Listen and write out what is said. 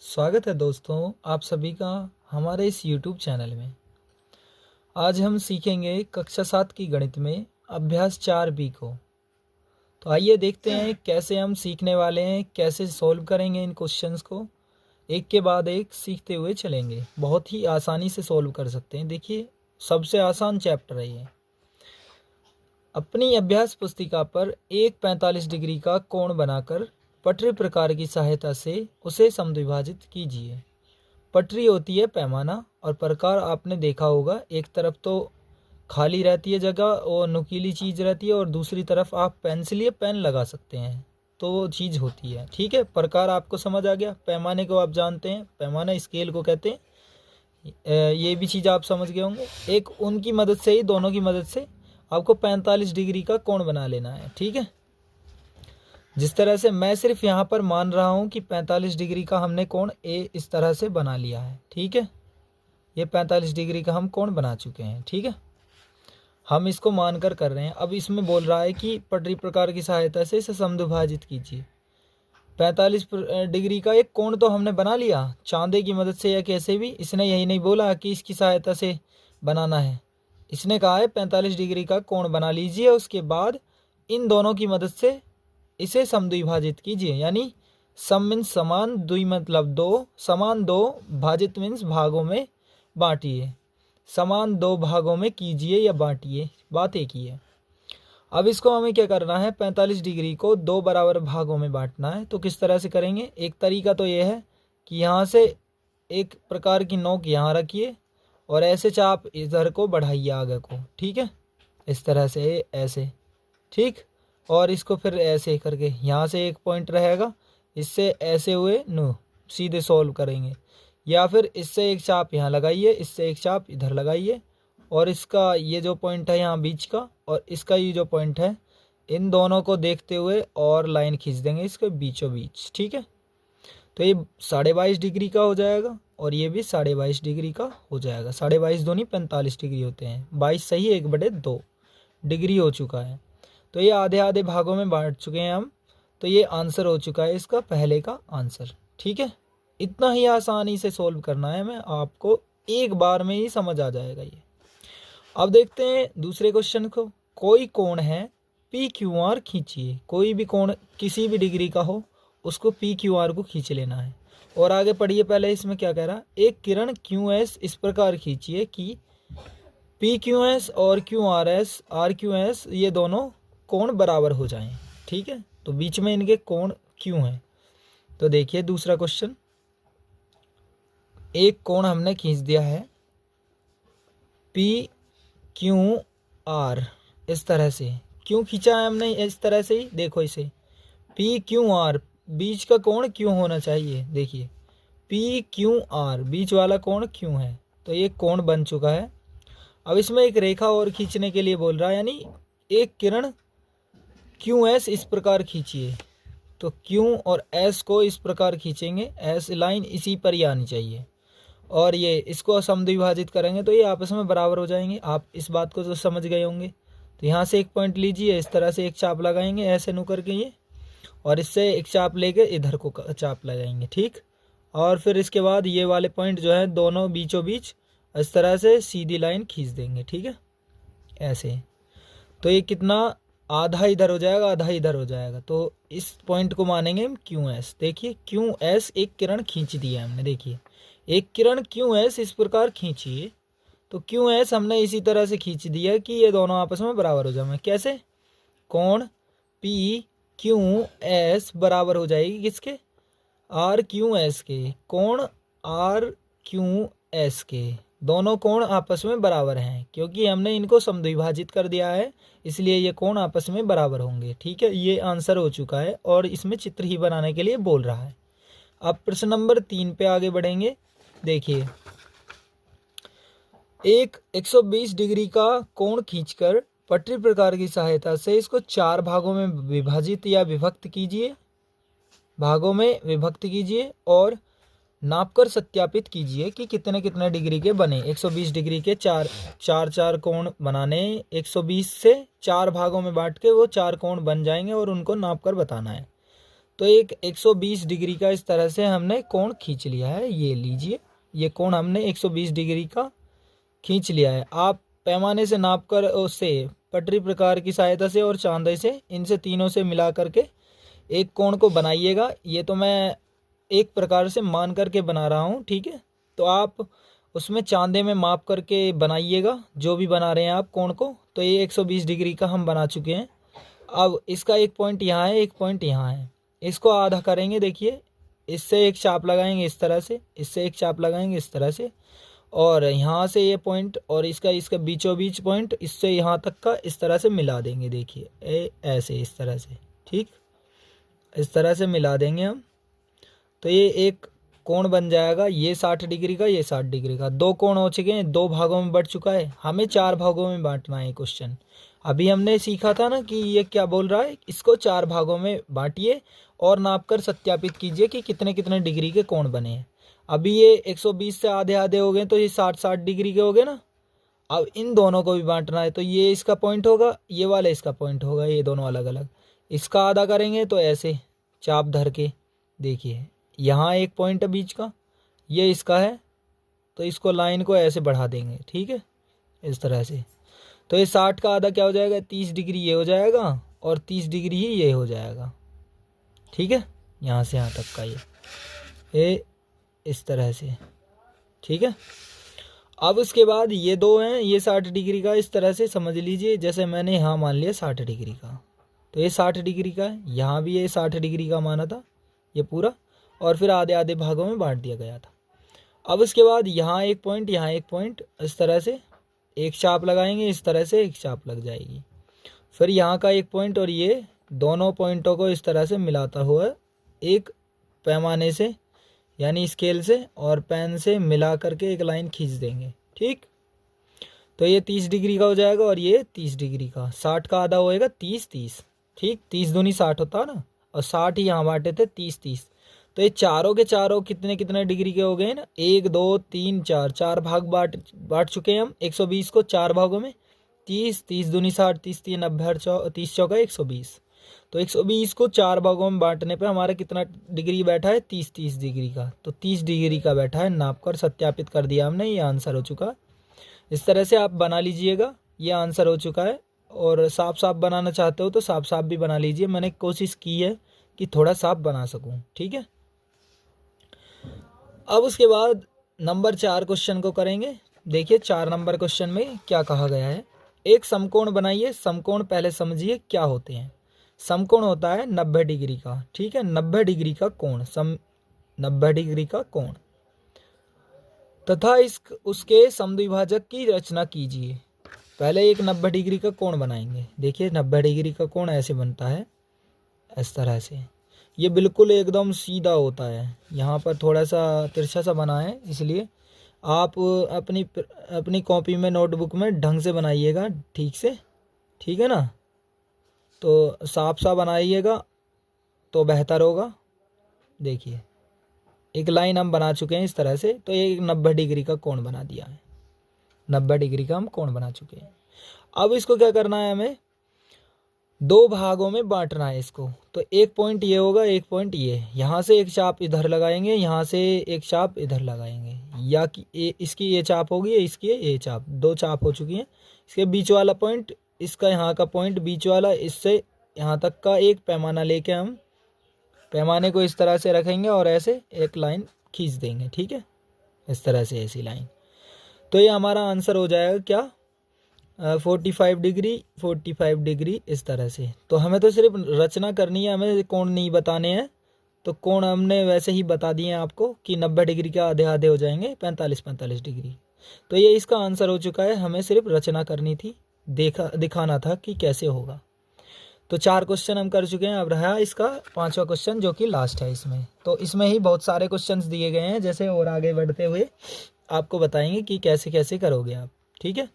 स्वागत है दोस्तों आप सभी का हमारे इस YouTube चैनल में। आज हम सीखेंगे कक्षा 7 की गणित में अभ्यास 4B को। तो आइए देखते हैं कैसे हम सीखने वाले हैं, कैसे सॉल्व करेंगे इन क्वेश्चंस को। एक के बाद एक सीखते हुए चलेंगे, बहुत ही आसानी से सॉल्व कर सकते हैं। देखिए सबसे आसान चैप्टर है ये। अपनी अभ्यास पुस्तिका पर एक 45 डिग्री का कोण बनाकर पटरी प्रकार की सहायता से उसे समद्विभाजित कीजिए। पटरी होती है पैमाना और प्रकार आपने देखा होगा, एक तरफ तो खाली रहती है जगह और नुकीली चीज़ रहती है और दूसरी तरफ आप पेंसिल या पेन लगा सकते हैं, तो वो चीज़ होती है। ठीक है, प्रकार आपको समझ आ गया। पैमाने को आप जानते हैं, पैमाना स्केल को कहते हैं। ये भी चीज़ आप समझ गए होंगे। एक उनकी मदद से ही, दोनों की मदद से आपको 45 डिग्री का कोण बना लेना है। ठीक है, जिस तरह से मैं सिर्फ यहाँ पर मान रहा हूँ कि 45 डिग्री का हमने कोण ए इस तरह से बना लिया है। ठीक है, ये 45 डिग्री का हम कोण बना चुके हैं। ठीक है, हम इसको मानकर कर रहे हैं। अब इसमें बोल रहा है कि पटरी प्रकार की सहायता से इसे समद्विभाजित कीजिए। 45 डिग्री का एक कोण तो हमने बना लिया चांदे की मदद से या कैसे भी। इसने यही नहीं बोला कि इसकी सहायता से बनाना है, इसने कहा है 45 डिग्री का कोण बना लीजिए, उसके बाद इन दोनों की मदद से इसे समद्विभाजित कीजिए। यानी सम मीन्स समान, द्वि मतलब दो, समान दो, भाजित मीन्स भागों में बांटिए। समान दो भागों में कीजिए या बांटिए, बात एक ही है। अब इसको हमें क्या करना है, 45 डिग्री को दो बराबर भागों में बांटना है। तो किस तरह से करेंगे, एक तरीका तो ये है कि यहाँ से एक प्रकार की नोक यहाँ रखिए और ऐसे चाप इधर को बढ़ाइए आगे को। ठीक है, इस तरह से ऐसे। ठीक, और इसको फिर ऐसे करके यहाँ से एक पॉइंट रहेगा, इससे ऐसे हुए नो सीधे सॉल्व करेंगे। या फिर इससे एक चाप यहाँ लगाइए, इससे एक चाप इधर लगाइए और इसका ये जो पॉइंट है यहाँ बीच का और इसका ये जो पॉइंट है, इन दोनों को देखते हुए और लाइन खींच देंगे इसके बीचों बीच। ठीक है, तो ये 22.5 डिग्री का हो जाएगा और ये भी 22.5 डिग्री का हो जाएगा। 22.5 दूनी 45 डिग्री होते हैं, 22 सही 1/2 डिग्री हो चुका है। तो ये आधे आधे भागों में बांट चुके हैं हम। तो ये आंसर हो चुका है इसका, पहले का आंसर। ठीक है, इतना ही आसानी से सोल्व करना है, मैं आपको एक बार में ही समझ आ जाएगा ये। अब देखते हैं दूसरे क्वेश्चन को। कोई कोण है पी क्यू आर खींचिए। कोई भी कोण किसी भी डिग्री का हो उसको पी क्यू आर को खींच लेना है। और आगे पढ़िए, पहले इसमें क्या कह रहा, एक किरण क्यू एस इस प्रकार खींचिए कि पी क्यू एस और Q R S, R Q S ये दोनों कोण बराबर हो जाएं। ठीक है, तो बीच में इनके कोण क्यों हैं। तो देखिए दूसरा क्वेश्चन, एक कोण हमने खींच दिया है पी क्यू आर, इस तरह से। क्यों खींचा है हमने इस तरह से ही, देखो इसे पी क्यू आर, बीच का कोण क्यों होना चाहिए। देखिए पी क्यू आर, बीच वाला कोण क्यों है, तो ये कोण बन चुका है। अब इसमें एक रेखा और खींचने के लिए बोल रहा है, यानी एक किरण क्यू एस इस प्रकार खींचिए। तो क्यू और एस को इस प्रकार खींचेंगे, एस लाइन इसी पर ही आनी चाहिए और ये इसको समद्विभाजित करेंगे तो ये आपस में बराबर हो जाएंगे। आप इस बात को तो समझ गए होंगे। तो यहाँ से एक पॉइंट लीजिए, इस तरह से एक चाप लगाएंगे ऐसे नु करके ये, और इससे एक चाप लेके इधर को चाप लगाएंगे। ठीक, और फिर इसके बाद ये वाले पॉइंट जो है दोनों बीचों बीच इस तरह से सीधी लाइन खींच देंगे। ठीक है, ऐसे। तो ये कितना, आधा इधर हो जाएगा आधा इधर हो जाएगा। तो इस पॉइंट को मानेंगे हम क्यू एस। देखिए क्यू एस एक किरण खींच दी है हमने। देखिए एक किरण क्यू एस इस प्रकार खींचिए, तो क्यू एस हमने इसी तरह से खींच दिया कि ये दोनों आपस में बराबर हो जाए। कैसे, कोण पी क्यू एस बराबर हो जाएगी किसके, आर क्यू एस के। कोण आर क्यू एस के, दोनों कोण आपस में बराबर हैं क्योंकि हमने इनको समद्विभाजित कर दिया है, इसलिए ये कोण आपस में बराबर होंगे। ठीक है, ये आंसर हो चुका है और इसमें चित्र ही बनाने के लिए बोल रहा है। अब प्रश्न नंबर 3 पे आगे बढ़ेंगे। देखिए एक 120 डिग्री का कोण खींचकर पटरी प्रकार की सहायता से इसको 4 भागों में विभाजित या विभक्त कीजिए, भागों में विभक्त कीजिए और नापकर सत्यापित कीजिए कि कितने कितने डिग्री के बने। 120 डिग्री के चार कोण बनाने, 120 से 4 भागों में बांट के वो 4 कोण बन जाएंगे और उनको नाप कर बताना है। तो एक 120 डिग्री का इस तरह से हमने कोण खींच लिया है। ये लीजिए, ये कोण हमने 120 डिग्री का खींच लिया है। आप पैमाने से नाप कर उससे पटरी प्रकार की सहायता से और चांदे से, इनसे तीनों से मिला करके एक कोण को बनाइएगा। ये तो मैं एक प्रकार से मान करके बना रहा हूँ, ठीक है। तो आप उसमें चांदे में माप करके बनाइएगा जो भी बना रहे हैं आप कोण को। तो ये 120 डिग्री का हम बना चुके हैं। अब इसका एक पॉइंट यहाँ है, एक पॉइंट यहाँ है, इसको आधा करेंगे। देखिए, इससे एक चाप लगाएंगे इस तरह से, इससे एक चाप लगाएंगे इस तरह से, और यहाँ से ये पॉइंट और इसका बीचों बीच पॉइंट इससे यहाँ तक का इस तरह से मिला देंगे। देखिए ऐसे इस तरह से, ठीक, इस तरह से मिला देंगे हम। तो ये एक कोण बन जाएगा, ये 60 डिग्री का, ये 60 डिग्री का। दो कोण हो चुके हैं, दो भागों में बढ़ चुका है। हमें 4 भागों में बांटना है क्वेश्चन। अभी हमने सीखा था ना कि ये क्या बोल रहा है, इसको 4 भागों में बांटिए और नाप कर सत्यापित कीजिए कि कितने कितने डिग्री के कोण बने हैं। अभी ये 120 से आधे आधे हो गए, तो ये 60-60 डिग्री के हो गए ना। अब इन दोनों को भी बांटना है, तो ये इसका पॉइंट होगा, ये वाला इसका पॉइंट होगा, ये दोनों अलग अलग। इसका आधा करेंगे तो ऐसे चाप धर के, देखिए यहाँ एक पॉइंट है बीच का, ये इसका है, तो इसको लाइन को ऐसे बढ़ा देंगे, ठीक है, इस तरह से। तो ये 60 का आधा क्या हो जाएगा, 30 डिग्री ये हो जाएगा, और 30 डिग्री ही ये हो जाएगा, ठीक है, यहाँ से यहाँ तक का ये इस तरह से, ठीक है। अब उसके बाद ये दो हैं, ये 60 डिग्री का इस तरह से समझ लीजिए। जैसे मैंने यहाँ मान लिया 60 डिग्री का, तो ये 60 डिग्री का है, यहाँ भी ये 60 डिग्री का माना था ये पूरा, और फिर आधे आधे भागों में बांट दिया गया था। अब उसके बाद यहाँ एक पॉइंट, यहाँ एक पॉइंट, इस तरह से एक चाप लगाएंगे, इस तरह से एक चाप लग जाएगी। फिर यहाँ का एक पॉइंट और ये दोनों पॉइंटों को इस तरह से मिलाता हुआ एक पैमाने से यानी स्केल से और पेन से मिला करके एक लाइन खींच देंगे, ठीक। तो ये 30 डिग्री का हो जाएगा और ये 30 डिग्री का। 60 का आधा होएगा 30-30, ठीक, 30 दूनी 60 होता है ना, और 60 ही यहाँ बांटे थे 30-30। तो ये चारों के चारों कितने कितने डिग्री के हो गए ना, 1 2 3 4, 4 भाग बांट चुके हैं हम 120 को 4 भागों में। 30 दूनी 60, 30 90, 30 चौका 120। तो 120 को 4 भागों में बांटने पे हमारा कितना डिग्री बैठा है, 30 डिग्री का। तो 30 डिग्री का बैठा है, नाप कर सत्यापित कर दिया हमने, ये आंसर हो चुका। इस तरह से आप बना लीजिएगा, ये आंसर हो चुका है। और साफ साफ बनाना चाहते हो तो साफ साफ भी बना लीजिए, मैंने कोशिश की है कि थोड़ा साफ बना सकूं, ठीक है। अब उसके बाद नंबर 4 क्वेश्चन को करेंगे। देखिए 4 नंबर क्वेश्चन में क्या कहा गया है, एक समकोण बनाइए। समकोण पहले समझिए क्या होते हैं। समकोण होता है 90 डिग्री का, ठीक है, 90 डिग्री का कोण, 90 डिग्री का कोण तथा उसके समद्विभाजक की रचना कीजिए। पहले एक 90 डिग्री का कोण बनाएंगे। देखिए 90 डिग्री का कोण ऐसे बनता है, इस तरह से। ये बिल्कुल एकदम सीधा होता है, यहाँ पर थोड़ा सा तिरछा सा बना है, इसलिए आप अपनी कॉपी में नोटबुक में ढंग से बनाइएगा, ठीक से, ठीक है ना। तो साफ सा बनाइएगा तो बेहतर होगा। देखिए एक लाइन हम बना चुके हैं इस तरह से, तो ये 90 डिग्री का कोण बना दिया है, 90 डिग्री का हम कोण बना चुके हैं। अब इसको क्या करना है, हमें 2 भागों में बांटना है इसको। तो एक पॉइंट ये होगा, एक पॉइंट ये, यहाँ से एक चाप इधर लगाएंगे, यहाँ से एक चाप इधर लगाएंगे, या कि इसकी ये चाप होगी, इसकी ये चाप, 2 चाप हो चुकी हैं। इसके बीच वाला पॉइंट, इसका यहाँ का पॉइंट बीच वाला, इससे यहाँ तक का एक पैमाना लेके हम पैमाने को इस तरह से रखेंगे और ऐसे एक लाइन खींच देंगे, ठीक है, इस तरह से ऐसी लाइन। तो ये हमारा आंसर हो जाएगा क्या, 45 डिग्री इस तरह से। तो हमें तो सिर्फ रचना करनी है, हमें कोण नहीं बताने हैं। तो कोण हमने वैसे ही बता दिए हैं आपको कि 90 डिग्री का आधे आधे हो जाएंगे, 45 डिग्री। तो ये इसका आंसर हो चुका है, हमें सिर्फ रचना करनी थी, दिखाना था कि कैसे होगा। तो 4 क्वेश्चन हम कर चुके हैं। अब रहा इसका 5वां क्वेश्चन जो कि लास्ट है इसमें। तो इसमें ही बहुत सारे क्वेश्चंस दिए गए हैं, जैसे और आगे बढ़ते हुए आपको बताएंगे कि कैसे कैसे करोगे आप, ठीक है।